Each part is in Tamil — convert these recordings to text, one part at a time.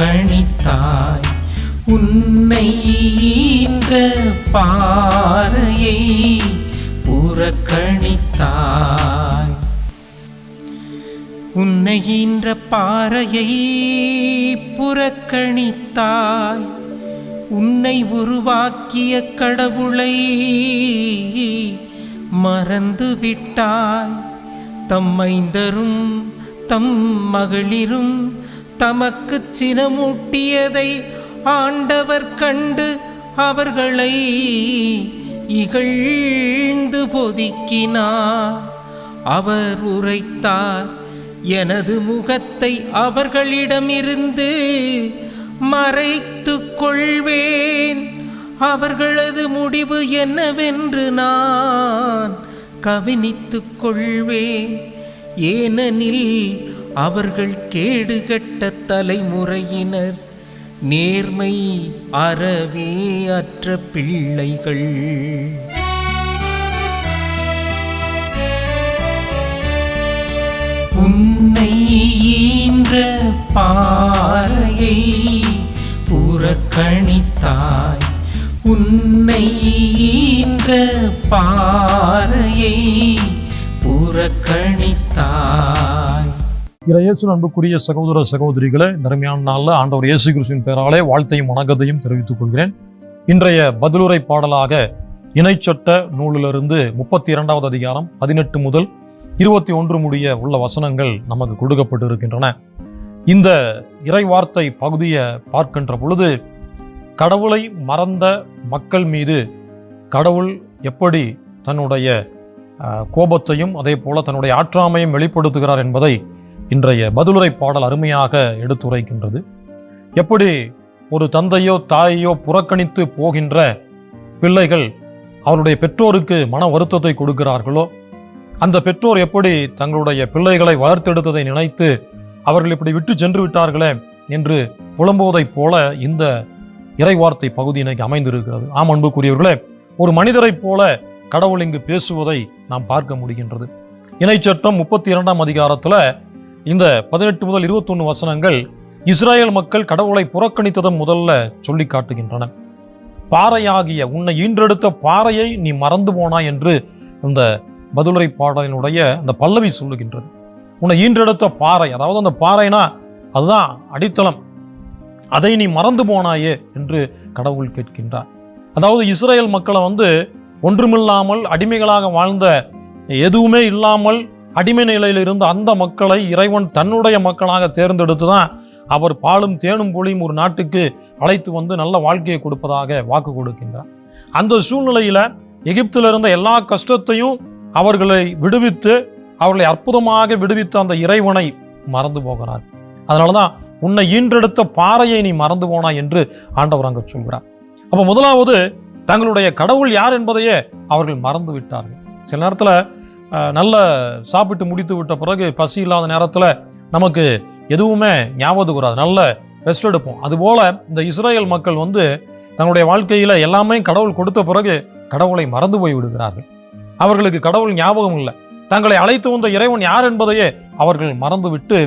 புறக்கணித்தாய். உன்னை ஈன்ற பாறையை புறக்கணித்தாய். உன்னை ஈன்ற பாறையை புறக்கணித்தாய். உன்னை உருவாக்கிய கடவுளை மறந்துவிட்டாய். தம் மைந்தரும் தம் மகளிரும் தமக்கு சினமூட்டியதை ஆண்டவர் கண்டு அவர்களை இகழ்ந்து பொதிக்கினார். அவர் உரைத்தார், எனது முகத்தை அவர்களிடமிருந்து மறைத்துக் கொள்வேன். அவர்களது முடிவு என்னவென்று நான் கவனித்துக் கொள்வேன். ஏனெனில் அவர்கள் கேடுகட்ட தலைமுறையினர், நேர்மை அறவே அற்ற பிள்ளைகள். உன்னை ஈன்ற பாறையை புறக்கணித்தாய். உன்னை ஈன்ற பாறையை புறக்கணித்தாய். இயேசு அன்புக்குரிய சகோதர சகோதரிகளே, நறுமையான நாளில் ஆண்டவர் இயேசு கிறிஸ்துவின் பெயராலே வாழ்த்தையும் வணக்கத்தையும் தெரிவித்துக் கொள்கிறேன். இன்றைய பதிலுரை பாடலாக இணைச்சட்ட நூலிலிருந்து 32வது அதிகாரம் 18 முதல் 21 முடிய உள்ள வசனங்கள் நமக்கு கொடுக்கப்பட்டு இருக்கின்றன. இந்த இறைவார்த்தை பகுதியை பார்க்கின்ற பொழுது கடவுளை மறந்த மக்கள் மீது கடவுள் எப்படி தன்னுடைய கோபத்தையும் அதே போல தன்னுடைய ஆற்றாமையும் வெளிப்படுத்துகிறார் என்பதை இன்றைய பதிலுரை பாடல் அருமையாக எடுத்துரைக்கின்றது. எப்படி ஒரு தந்தையோ தாயையோ புறக்கணித்து போகின்ற பிள்ளைகள் அவருடைய பெற்றோருக்கு மன வருத்தத்தை கொடுக்கிறார்களோ, அந்த பெற்றோர் எப்படி தங்களுடைய பிள்ளைகளை வளர்த்தெடுத்ததை நினைத்து அவர்கள் இப்படி விட்டு சென்று விட்டார்களே என்று புலம்புவதைப் போல இந்த இறைவார்த்தை பகுதி இன்னைக்கு அமைந்திருக்கிறது. ஆம் அன்புக்குரியவர்களே, ஒரு மனிதரைப் போல கடவுள் இங்கு பேசுவதை நாம் பார்க்க முடிகின்றது. இணைச்சட்டம் 32ஆம் அதிகாரத்தில் இந்த 18 முதல் 21 வசனங்கள் இஸ்ரேல் மக்கள் கடவுளை புறக்கணித்ததும் முதல்ல சொல்லி காட்டுகின்றன. பாறையாகிய உன்னை ஈன்றெடுத்த பாறையை நீ மறந்து போனாய் என்று இந்த பதிலுரை பாடலினுடைய அந்த பல்லவி சொல்லுகின்றது. உன்னை ஈன்றெடுத்த பாறை, அதாவது அந்த பாறைனா அதுதான் அடித்தளம், அதை நீ மறந்து போனாயே என்று கடவுள் கேட்கின்றார். அதாவது இஸ்ரேல் மக்களை ஒன்றுமில்லாமல் அடிமைகளாக வாழ்ந்த, எதுவுமே இல்லாமல் அடிமை நிலையில் இருந்த அந்த மக்களை இறைவன் தன்னுடைய மக்களாக தேர்ந்தெடுத்து தான் அவர் பாலும் தேனும் பொழியும் ஒரு நாட்டுக்கு அழைத்து நல்ல வாழ்க்கையை கொடுப்பதாக வாக்கு கொடுக்கின்றார். அந்த சூழ்நிலையில் எகிப்தில் இருந்த எல்லா கஷ்டத்தையும் அவர்களை விடுவித்து அவர்களை அற்புதமாக விடுவித்த அந்த இறைவனை மறந்து போகிறார். அதனால தான் உன்னை ஈன்றெடுத்த பாறையை நீ மறந்து போனாய் என்று ஆண்டவர் அங்கே சொல்கிறார். அப்போ முதலாவது தங்களுடைய கடவுள் யார் என்பதையே அவர்கள் மறந்து விட்டார்கள். சில நேரத்தில் நல்ல சாப்பிட்டு முடித்து விட்ட பிறகு பசி இல்லாத நேரத்தில் நமக்கு எதுவுமே ஞாபகம் வராது, நல்ல ரெஸ்ட் எடுப்போம். அதுபோல் இந்த இஸ்ரேல் மக்கள் தங்களுடைய வாழ்க்கையில் எல்லாமே கடவுள் கொடுத்த பிறகு கடவுளை மறந்து போய் விடுகிறார்கள். அவர்களுக்கு கடவுள் ஞாபகம் இல்லை. தங்களை அழைத்து வந்த இறைவன் யார் என்பதையே அவர்கள் மறந்துவிட்டு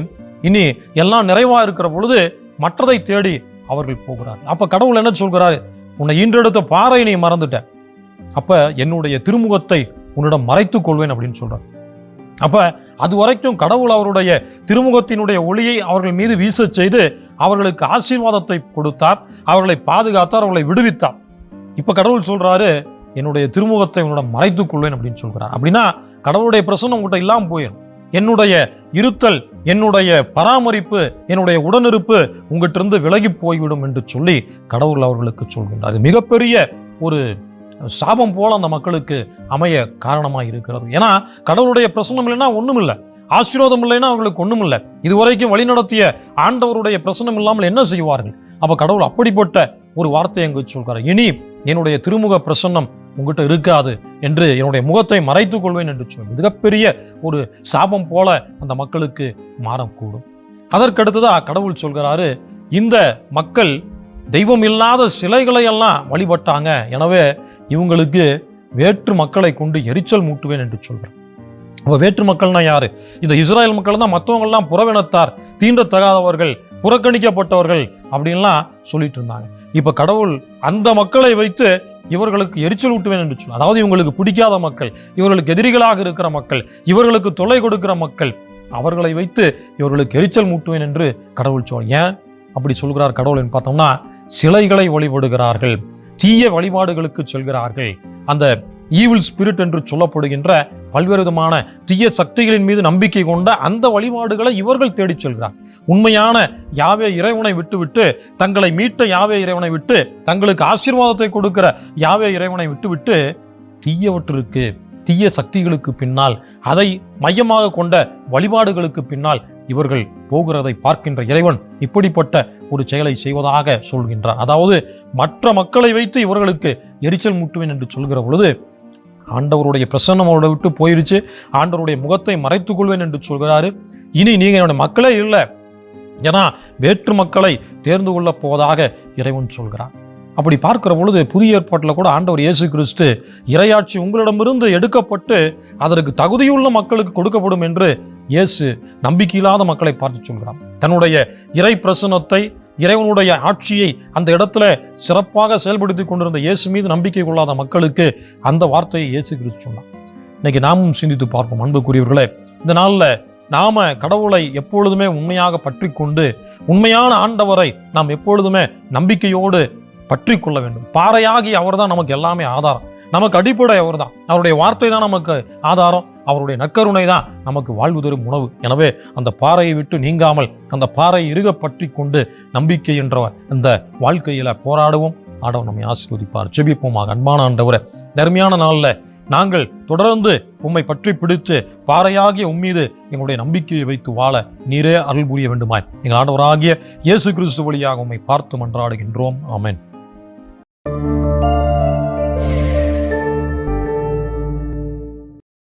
இனி எல்லாம் நிறைவாக இருக்கிற பொழுது மற்றதை தேடி அவர்கள் போகிறார்கள். அப்போ கடவுள் என்ன சொல்கிறாரு? உன்னை ஈன்றெடுத்த பாறை நீ மறந்துட்ட, அப்ப என்னுடைய திருமுகத்தை உன்னிடம் மறைத்துக் கொள்வேன் அப்படின்னு சொல்றார். அப்ப அது வரைக்கும் கடவுள் அவருடைய திருமுகத்தினுடைய ஒளியை அவர்கள் மீது வீச செய்து அவர்களுக்கு ஆசீர்வாதத்தை கொடுத்தார், அவர்களை பாதுகாத்தார், அவர்களை விடுவித்தார். இப்ப கடவுள் சொல்றாரு, என்னுடைய திருமுகத்தை உன்னிடம் மறைத்துக் கொள்வேன் அப்படின்னு சொல்கிறார். அப்படின்னா கடவுளுடைய பிரசன்னம் உங்கள்கிட்ட இல்லாம போயிடும். என்னுடைய இருத்தல், என்னுடைய பராமரிப்பு, என்னுடைய உடனிருப்பு உங்ககிட்ட இருந்து விலகி போய்விடும் என்று சொல்லி கடவுள் அவர்களுக்கு சொல்கின்றார். இது மிகப்பெரிய ஒரு சாபம் போல அந்த மக்களுக்கு அமைய காரணமாக இருக்கிறது. ஏன்னா கடவுளுடைய பிரசன்னம் இல்லைன்னா ஒண்ணும் இல்லை, ஆசீர்வாதம் இல்லைன்னா அவர்களுக்கு ஒண்ணும் இல்லை. இதுவரைக்கும் வழிநடத்திய ஆண்டவருடைய பிரசன்னம் இல்லாமல் என்ன செய்வார்கள்? அப்ப கடவுள் அப்படிப்பட்ட ஒரு வார்த்தை அங்கு சொல்கிறார், இனி என்னுடைய திருமுக பிரசன்னம் உங்ககிட்ட இருக்காது என்று என்னுடைய முகத்தை மறைத்துக் கொள்வேன் என்று சொல்லி மிகப்பெரிய ஒரு சாபம் போல அந்த மக்களுக்கு மாறக்கூடும். அதற்கடுத்துதான் கடவுள் சொல்கிறாரு, இந்த மக்கள் தெய்வம் இல்லாத சிலைகளை எல்லாம் வழிபட்டாங்க, எனவே இவங்களுக்கு வேற்று மக்களை கொண்டு எரிச்சல் மூட்டுவேன் என்று சொல்கிறார். அப்போ வேற்று மக்கள்னா யாரு? இந்த இஸ்ரேல் மக்கள் தான். மற்றவங்கள்லாம் புறவினத்தார், தீண்டத்தகாதவர்கள், புறக்கணிக்கப்பட்டவர்கள் அப்படின்லாம் சொல்லிட்டு இருந்தாங்க. இப்ப கடவுள் அந்த மக்களை வைத்து இவர்களுக்கு எரிச்சல் ஊட்டுவேன் என்று சொல்ல, அதாவது இவங்களுக்கு பிடிக்காத மக்கள், இவர்களுக்கு எதிரிகளாக இருக்கிற மக்கள், இவர்களுக்கு தொல்லை கொடுக்கிற மக்கள், அவர்களை வைத்து இவர்களுக்கு எரிச்சல் மூட்டுவேன் என்று கடவுள் சொல். ஏன் அப்படி சொல்கிறார் கடவுள் பார்த்தோம்னா, சிலைகளை வழிபடுகிறார்கள், தீய வழிபாடுகளுக்கு செல்கிறார்கள், அந்த ஈவில் ஸ்பிரிட் என்று சொல்லப்படுகின்ற பல்வேறு விதமான தீய சக்திகளின் மீது நம்பிக்கை கொண்ட அந்த வழிபாடுகளை இவர்கள் தேடிச் செல்கிறார். உண்மையான யாவே இறைவனை விட்டுவிட்டு, தங்களை மீட்ட யாவே இறைவனை விட்டு, தங்களுக்கு ஆசீர்வாதத்தை கொடுக்கிற யாவே இறைவனை விட்டுவிட்டு, தீயவற்றிற்கு, தீய சக்திகளுக்கு பின்னால், அதை மையமாக கொண்ட வழிபாடுகளுக்கு பின்னால் இவர்கள் போகிறதை பார்க்கின்ற இறைவன் இப்படிப்பட்ட ஒரு செயலை செய்வதாக சொல்கின்றார். அதாவது மற்ற மக்களை வைத்து இவர்களுக்கு எரிச்சல் மூட்டுவேன் என்று சொல்கிற பொழுது, ஆண்டவருடைய பிரசன்னம் அவரோட விட்டு போயிருச்சு, ஆண்டவருடைய முகத்தை மறைத்துக் கொள்வேன் என்று சொல்கிறாரு. இனி நீங்க என்னோட மக்களே இல்லை, ஏன்னா வேற்று மக்களை தேர்ந்து கொள்ள போவதாக இறைவன் சொல்கிறார். அப்படி பார்க்கிற பொழுது புதிய ஏற்பாட்டில் கூட ஆண்டவர் இயேசு கிறிஸ்து இறையாட்சி உங்களிடமிருந்து எடுக்கப்பட்டு அதற்கு தகுதியுள்ள மக்களுக்கு கொடுக்கப்படும் என்று இயேசு நம்பிக்கையில்லாத மக்களை பார்த்து சொல்கிறார். தன்னுடைய இறை பிரசன்னத்தை, இறைவனுடைய ஆட்சியை அந்த இடத்துல சிறப்பாக செயல்படுத்தி கொண்டிருந்த இயேசு மீது நம்பிக்கை கொள்ளாத மக்களுக்கு அந்த வார்த்தையை இயேசு கிறிஸ்து சொன்னார். இன்னைக்கு நாமும் சிந்தித்து பார்ப்போம் அன்புக்குரியவர்களே. இந்த நாளில் நாம கடவுளை எப்பொழுதுமே உண்மையாக பற்றி கொண்டு, உண்மையான ஆண்டவரை நாம் எப்பொழுதுமே நம்பிக்கையோடு பற்றி கொள்ள வேண்டும். பாறையாகி அவர் தான் நமக்கு எல்லாமே ஆதாரம், நமக்கு அடிப்படை அவர் தான், அவருடைய வார்த்தை தான் நமக்கு ஆதாரம், அவருடைய நற்கருணை தான் நமக்கு வாழ்வு தரும் உணவு. எனவே அந்த பாறையை விட்டு நீங்காமல் அந்த பாறையை இறுக பற்றி கொண்டு நம்பிக்கை என்ற அந்த வாழ்க்கையில போராடுவோம். ஆண்டவர் நம்மை ஆசீர்வதிப்பார். ஜெபிப்போமாக. அன்பான ஆண்டவரே, தர்மையான நாளில் நாங்கள் தொடர்ந்து உம்மை பற்றி பிடித்து பாறையாகிய உம்மீது எங்களுடைய நம்பிக்கையை வைத்து வாழ நீரே அருள் புரிய வேண்டுமாய் எங்கள் ஆண்டவராகிய இயேசு கிறிஸ்து வழியாக உம்மை பார்த்து மன்றாடுகின்றோம். ஆமென்.